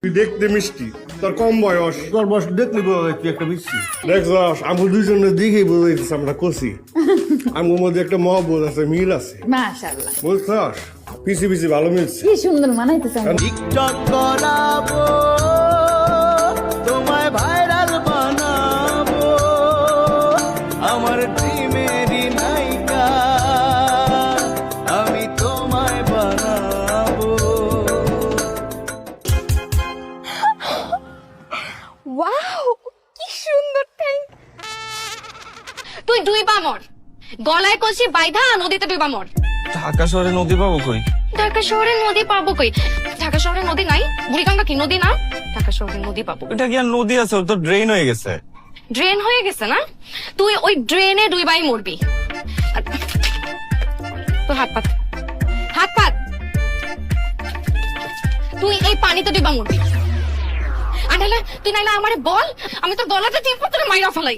তুই দেখতে মিষ্টি, তোর কম বয়স, তোর বয়স দেখলি বলে তুই একটা মিষ্টি। দেখছস আমরা দুইজনে দেখেই বোঝা যাইতেছে আমরা কষি। আমার মধ্যে একটা মহব্বত আছে, মিল আছে, মাশাআল্লাহ বুঝছস? পিছি পিছি ভালো মিলছে। কি সুন্দর মানাইতেছে টিকটক করাবো, তোমায় ভাইরাল বানাবো, আমার ড্রিমেরই নায়িকা আমি তোমায় বানাবো। ওয়াও কি সুন্দর থ্যাঙ্ক। তুই ডুইবা মর, গলায় কষি বাইধা নদীতে ডুইবা মর। ঢাকা শহরে নদী পাবো কই? ঢাকা শহরে নদী পাবো কই? ঢাকা শহরে নদী নাই? বুড়িগঙ্গা কি নদী না? ঢাকা শহরে নদী পাবো। এটা কি আর নদী আছে? ওর তো ড্রেন হয়ে গেছে। ড্রেন হয়ে গেছে না? তুই ওই ড্রেনে ডুইবাই মরবি। তো হাত পাত, হাত পাত। তুই এই পানিতে ডুইবা মরবি। আর নাইলে তুই নাইলে আমারে বল, আমি তোর গলাতে টিপ করে মাইরা ফেলাই।